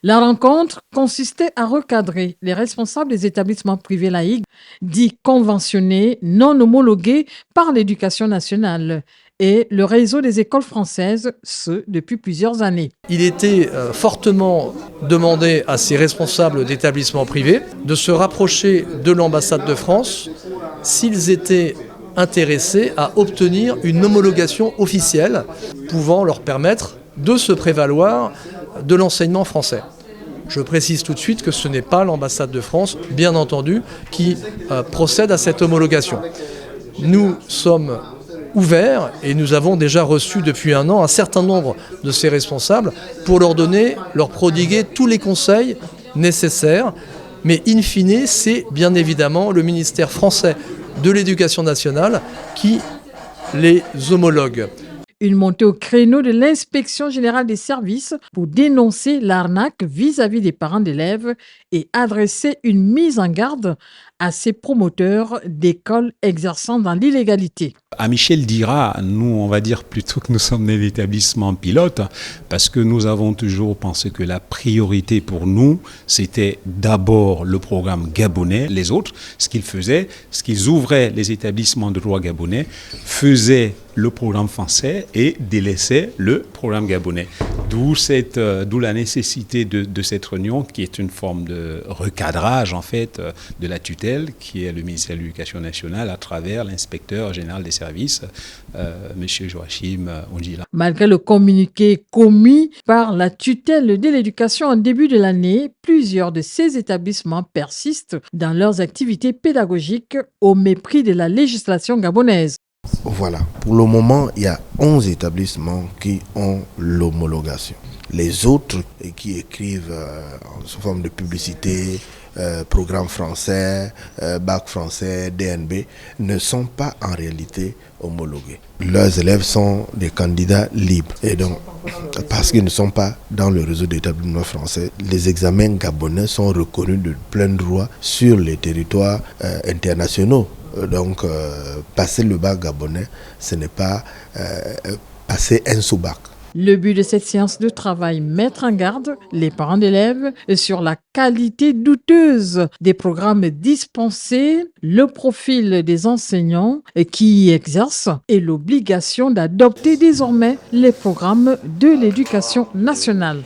La rencontre consistait à recadrer les responsables des établissements privés laïcs, dits conventionnés, non homologués par l'Éducation nationale, et le réseau des écoles françaises, ce depuis plusieurs années. Il était fortement demandé à ces responsables d'établissements privés de se rapprocher de l'ambassade de France s'ils étaient intéressés à obtenir une homologation officielle pouvant leur permettre de se prévaloir de l'enseignement français. Je précise tout de suite que ce n'est pas l'ambassade de France, bien entendu, qui procède à cette homologation. Nous sommes ouverts et nous avons déjà reçu depuis un an un certain nombre de ces responsables pour leur prodiguer tous les conseils nécessaires. Mais in fine, c'est bien évidemment le ministère français de l'Éducation nationale qui les homologue. Une montée au créneau de l'inspection générale des services pour dénoncer l'arnaque vis-à-vis des parents d'élèves et adresser une mise en garde à ces promoteurs d'écoles exerçant dans l'illégalité. À Michel dira, nous on va dire plutôt que nous sommes des établissements pilotes parce que nous avons toujours pensé que la priorité pour nous c'était d'abord le programme gabonais. Les autres, ce qu'ils faisaient, ce qu'ils ouvraient les établissements de droit gabonais, faisaient le programme français et délaissaient le programme gabonais. D'où la nécessité de cette réunion qui est une forme de recadrage en fait de la tutelle qui est le ministère de l'Éducation nationale à travers l'inspecteur général des services, M. Joachim Ondjila. Malgré le communiqué commis par la tutelle de l'éducation en début de l'année, plusieurs de ces établissements persistent dans leurs activités pédagogiques au mépris de la législation gabonaise. Voilà, pour le moment, il y a 11 établissements qui ont l'homologation. Les autres qui écrivent sous forme de publicité, programme français, bac français, DNB, ne sont pas en réalité homologués. Leurs élèves sont des candidats libres. Et donc, parce qu'ils ne sont pas dans le réseau d'établissements français, les examens gabonais sont reconnus de plein droit sur les territoires internationaux. Donc, passer le bac gabonais, ce n'est pas passer un sous-bac. Le but de cette séance de travail, mettre en garde les parents d'élèves sur la qualité douteuse des programmes dispensés, le profil des enseignants qui y exercent et l'obligation d'adopter désormais les programmes de l'éducation nationale.